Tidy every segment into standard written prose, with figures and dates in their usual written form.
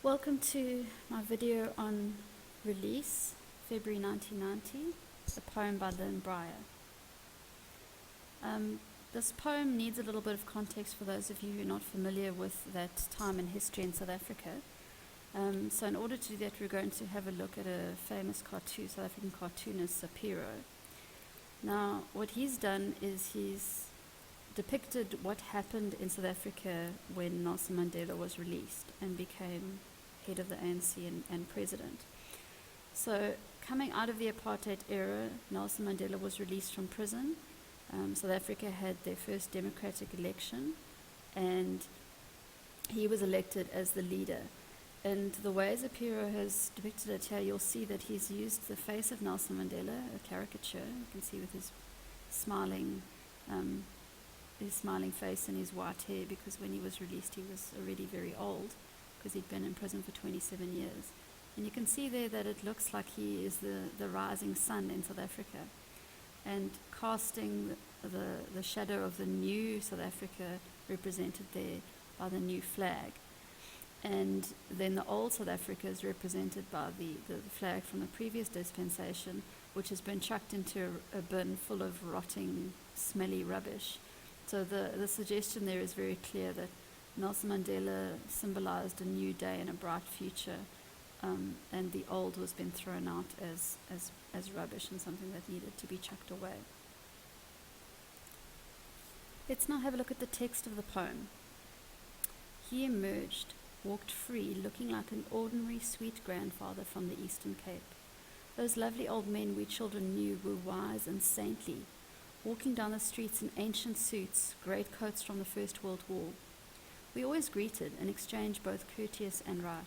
Welcome to my video on Release, February 1990, a poem by Lynne Bryer. This poem needs a little bit of context for those of you who are not familiar with that time in history in South Africa. So in order to do that, we're going to have a look at a famous South African cartoonist, Sapiro. Now, what he's done is he's depicted what happened in South Africa when Nelson Mandela was released and became head of the ANC and president. So coming out of the apartheid era, Nelson Mandela was released from prison. South Africa had their first democratic election, and he was elected as the leader. And the way Sapiro has depicted it here, you'll see that he's used the face of Nelson Mandela, a caricature, you can see with his smiling face and his white hair, because when he was released he was already very old, because he'd been in prison for 27 years. And you can see there that it looks like he is the rising sun in South Africa, and casting the shadow of the new South Africa represented there by the new flag. And then the old South Africa is represented by the flag from the previous dispensation, which has been chucked into a bin full of rotting, smelly rubbish. So the suggestion there is very clear that Nelson Mandela symbolized a new day and a bright future, and the old was being thrown out as rubbish and something that needed to be chucked away. Let's now have a look at the text of the poem. He emerged, walked free, looking like an ordinary sweet grandfather from the Eastern Cape. Those lovely old men we children knew were wise and saintly, walking down the streets in ancient suits, great coats from the First World War. We always greeted and exchanged both courteous and right.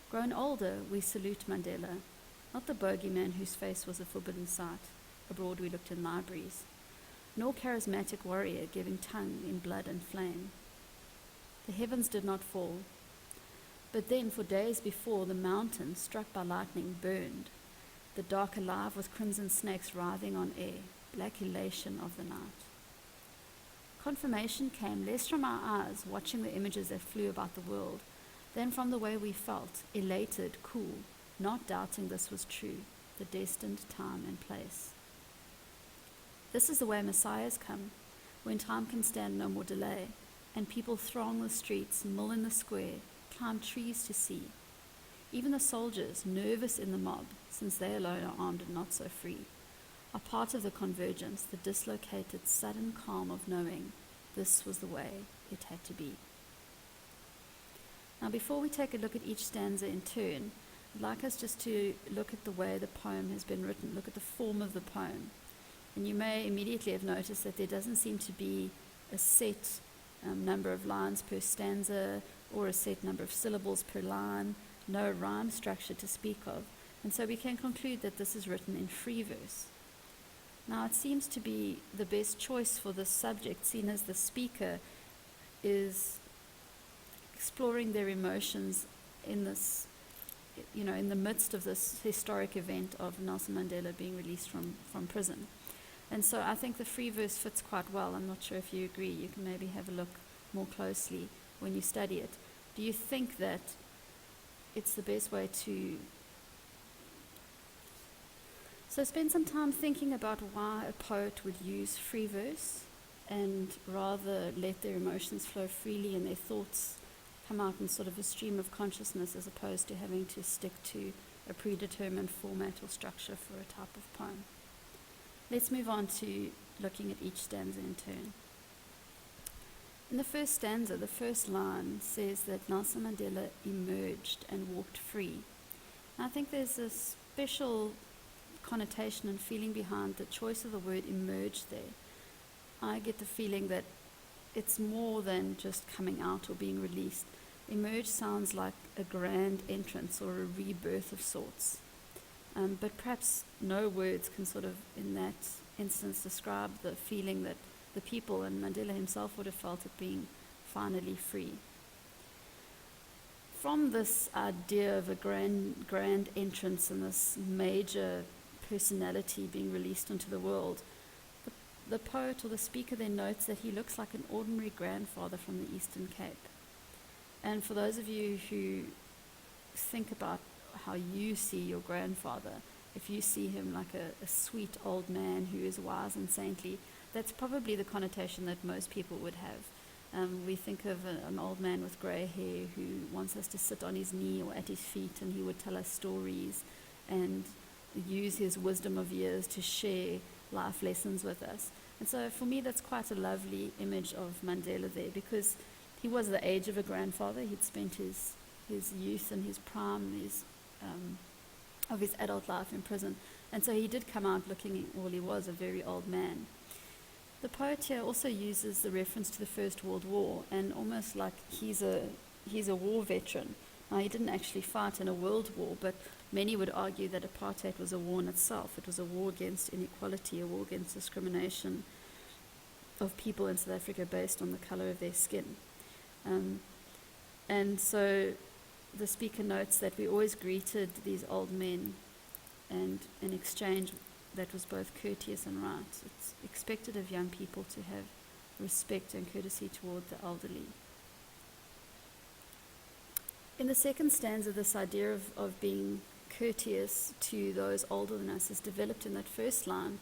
Grown older, we salute Mandela, not the bogeyman whose face was a forbidden sight. Abroad we looked in libraries, nor charismatic warrior giving tongue in blood and flame. The heavens did not fall, but then for days before, the mountains, struck by lightning, burned, the dark alive with crimson snakes writhing on air, black elation of the night. Confirmation came less from our eyes, watching the images that flew about the world, than from the way we felt, elated, cool, not doubting this was true, the destined time and place. This is the way messiahs come, when time can stand no more delay, and people throng the streets, mill in the square, climb trees to see. Even the soldiers, nervous in the mob, since they alone are armed and not so free, are part of the convergence, the dislocated, sudden calm of knowing this was the way it had to be. Now, before we take a look at each stanza in turn, I'd like us just to look at the way the poem has been written, look at the form of the poem. And you may immediately have noticed that there doesn't seem to be a set number of lines per stanza or a set number of syllables per line, no rhyme structure to speak of. And so we can conclude that this is written in free verse. Now, it seems to be the best choice for this subject, seen as the speaker is exploring their emotions in this, in the midst of this historic event of Nelson Mandela being released from prison. And so I think the free verse fits quite well. I'm not sure if you agree. You can maybe have a look more closely when you study it. Do you think that it's the best way to... So spend some time thinking about why a poet would use free verse and rather let their emotions flow freely and their thoughts come out in sort of a stream of consciousness, as opposed to having to stick to a predetermined format or structure for a type of poem. Let's move on to looking at each stanza in turn. In the first stanza, the first line says that Nelson Mandela emerged and walked free. And I think there's a special connotation and feeling behind the choice of the word emerge there. I get the feeling that it's more than just coming out or being released. Emerge sounds like a grand entrance or a rebirth of sorts. But perhaps no words can sort of, in that instance, describe the feeling that the people and Mandela himself would have felt at being finally free. From this idea of a grand entrance and this major personality being released into the world, the poet or the speaker then notes that he looks like an ordinary grandfather from the Eastern Cape. And for those of you who think about how you see your grandfather, if you see him like a sweet old man who is wise and saintly, that's probably the connotation that most people would have. We think of an old man with grey hair who wants us to sit on his knee or at his feet, and he would tell us stories and use his wisdom of years to share life lessons with us. And so for me, that's quite a lovely image of Mandela there, because he was the age of a grandfather. He'd spent his youth and his prime of his adult life in prison. And so he did come out looking, well, he was a very old man. The poet here also uses the reference to the First World War, and almost like he's a war veteran. Now, he didn't actually fight in a world war, but many would argue that apartheid was a war in itself. It was a war against inequality, a war against discrimination of people in South Africa based on the color of their skin. And so the speaker notes that we always greeted these old men, and in exchange that was both courteous and right. It's expected of young people to have respect and courtesy toward the elderly. In the second stanza, this idea of being courteous to those older than us is developed in that first line,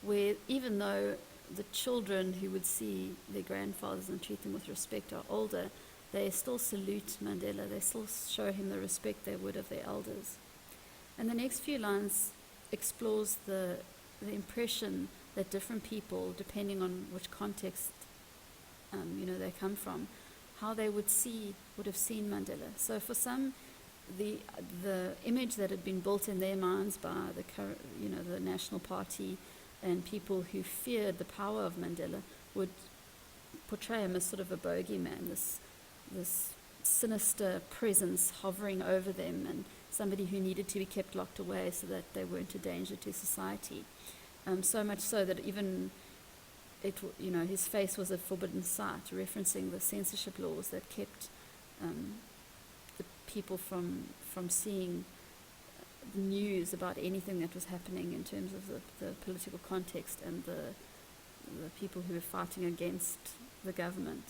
where even though the children who would see their grandfathers and treat them with respect are older, they still salute Mandela, they still show him the respect they would of their elders. And the next few lines explores the impression that different people, depending on which context they come from, how they would have seen Mandela. So for some, the image that had been built in their minds by the National Party and people who feared the power of Mandela would portray him as sort of a bogeyman, this sinister presence hovering over them, and somebody who needed to be kept locked away so that they weren't a danger to society. So much so that even his face was a forbidden sight, referencing the censorship laws that kept the people from seeing the news about anything that was happening in terms of the political context and the people who were fighting against the government.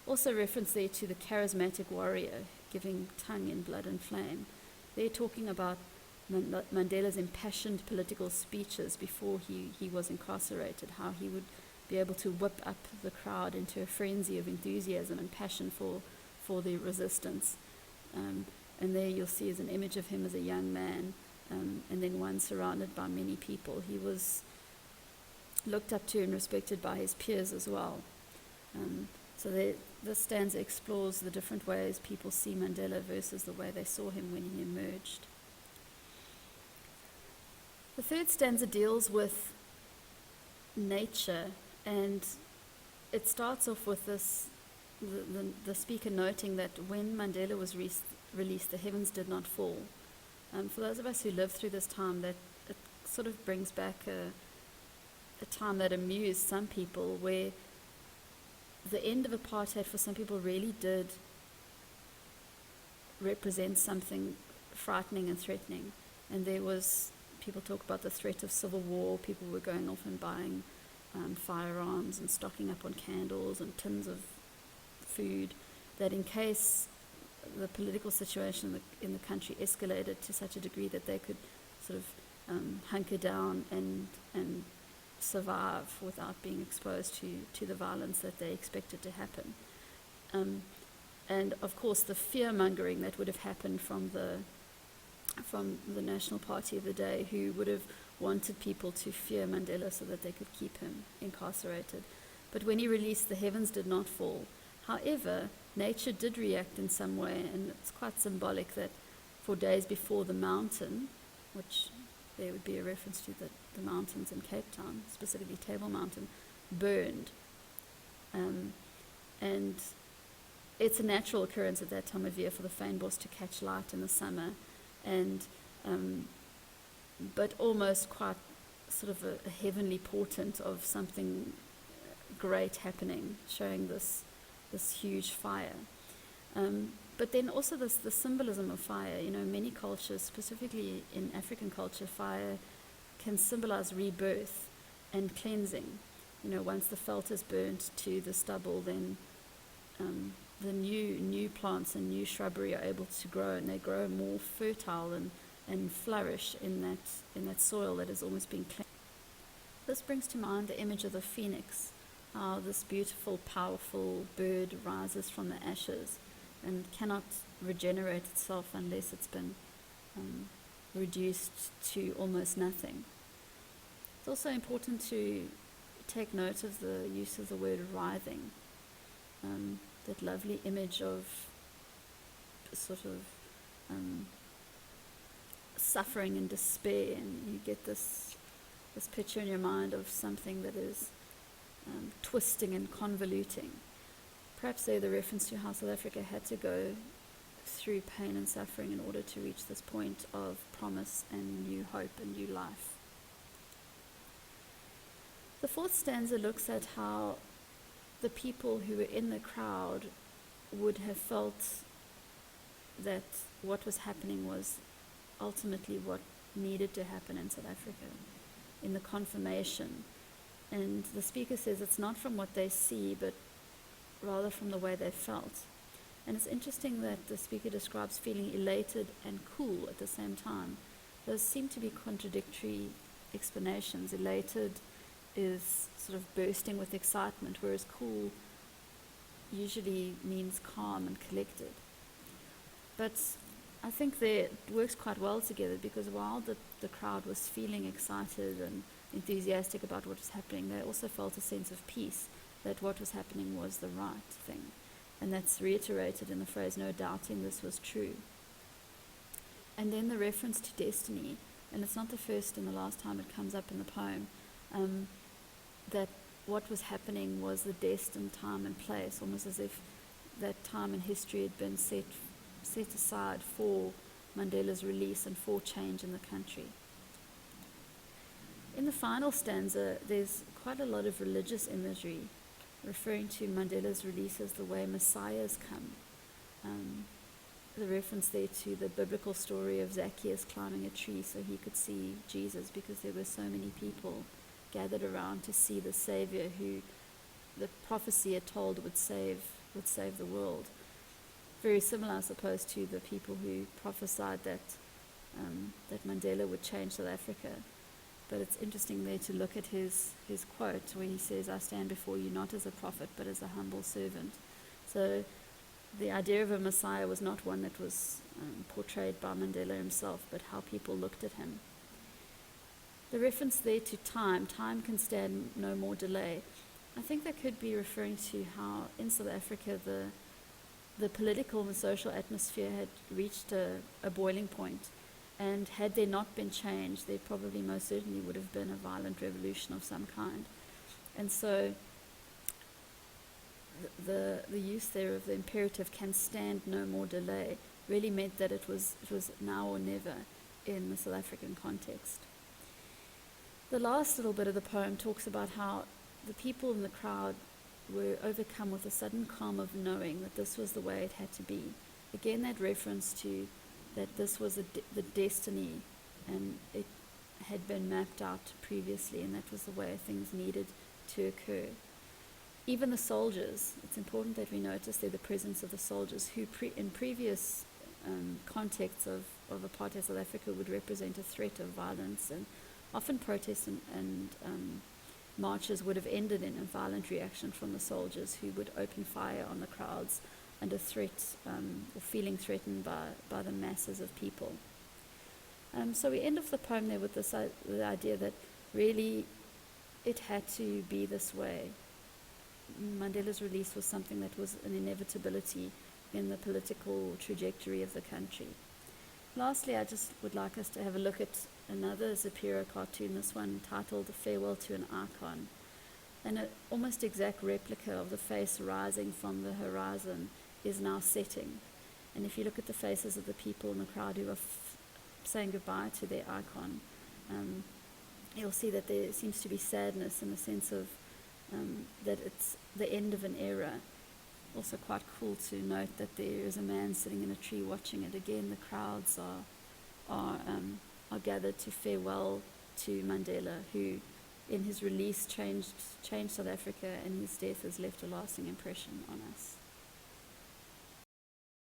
Also reference there to the charismatic warrior giving tongue in blood and flame. They're talking about Mandela's impassioned political speeches before he was incarcerated, how he would be able to whip up the crowd into a frenzy of enthusiasm and passion for the resistance. And there you'll see as an image of him as a young man, and then one surrounded by many people. He was looked up to and respected by his peers as well. So this stanza explores the different ways people see Mandela versus the way they saw him when he emerged. The third stanza deals with nature, and it starts off with the speaker noting that when Mandela was released, the heavens did not fall. For those of us who lived through this time, that it sort of brings back a time that amused some people, where the end of apartheid for some people really did represent something frightening and threatening. And there was, people talk about the threat of civil war. People were going off and buying firearms and stocking up on candles and tins of food, that in case the political situation in the country escalated to such a degree that they could sort of hunker down and survive without being exposed to the violence that they expected to happen. And of course the fear-mongering that would have happened from the National Party of the day, who would have wanted people to fear Mandela so that they could keep him incarcerated. But when he released, the heavens did not fall. However, nature did react in some way, and it's quite symbolic that for days before, the mountain, which there would be a reference to the mountains in Cape Town, specifically Table Mountain, burned. And it's a natural occurrence at that time of year for the fynbos to catch light in the summer, and but almost quite sort of a heavenly portent of something great happening, showing this huge fire. But then also the symbolism of fire. Many cultures, specifically in African culture, fire can symbolize rebirth and cleansing. Once the felt is burnt to the stubble, then the new plants and new shrubbery are able to grow, and they grow more fertile and flourish in that soil that has almost been cleansed. This brings to mind the image of the phoenix, how this beautiful, powerful bird rises from the ashes and cannot regenerate itself unless it's been reduced to almost nothing. It's also important to take note of the use of the word writhing, that lovely image of sort of suffering and despair, and you get this picture in your mind of something that is twisting and convoluting. Perhaps there the reference to how South Africa had to go through pain and suffering in order to reach this point of promise and new hope and new life. The fourth stanza looks at how the people who were in the crowd would have felt that what was happening was ultimately what needed to happen in South Africa, in the confirmation. And the speaker says it's not from what they see, but rather from the way they felt. And it's interesting that the speaker describes feeling elated and cool at the same time. Those seem to be contradictory explanations. Elated is sort of bursting with excitement, whereas cool usually means calm and collected. But I think it works quite well together, because while the crowd was feeling excited and enthusiastic about what was happening, they also felt a sense of peace, that what was happening was the right thing. And that's reiterated in the phrase, no doubting this was true. And then the reference to destiny, and it's not the first and the last time it comes up in the poem, that what was happening was the destined time and place, almost as if that time in history had been set aside for Mandela's release and for change in the country. In the final stanza, there's quite a lot of religious imagery referring to Mandela's release as the way messiahs come. The reference there to the biblical story of Zacchaeus climbing a tree so he could see Jesus, because there were so many people gathered around to see the Savior who the prophecy had told would save the world. Very similar, I suppose, to the people who prophesied that Mandela would change South Africa. But it's interesting there to look at his quote where he says, I stand before you not as a prophet, but as a humble servant. So the idea of a Messiah was not one that was portrayed by Mandela himself, but how people looked at him. The reference there to time can stand no more delay. I think that could be referring to how in South Africa the political and social atmosphere had reached a boiling point. And had there not been change, there probably most certainly would have been a violent revolution of some kind. And so the use there of the imperative can stand no more delay really meant that it was now or never in the South African context. The last little bit of the poem talks about how the people in the crowd were overcome with a sudden calm of knowing that this was the way it had to be. Again, that reference to that this was the destiny, and it had been mapped out previously, and that was the way things needed to occur. Even the soldiers, it's important that we notice there the presence of the soldiers who in previous contexts of apartheid South Africa would represent a threat of violence, and often protests and marches would have ended in a violent reaction from the soldiers, who would open fire on the crowds under threat or feeling threatened by the masses of people. So we end off the poem there with the idea that really it had to be this way. Mandela's release was something that was an inevitability in the political trajectory of the country. Lastly, I just would like us to have a look at another Zapiro cartoon, this one titled Farewell to an Icon, and an almost exact replica of the face rising from the horizon is now setting. And if you look at the faces of the people in the crowd who are saying goodbye to their icon, you'll see that there seems to be sadness in the sense of that it's the end of an era. Also quite cool to note that there is a man sitting in a tree watching it. Again, the crowds are gathered to farewell to Mandela, who in his release changed South Africa, and his death has left a lasting impression on us.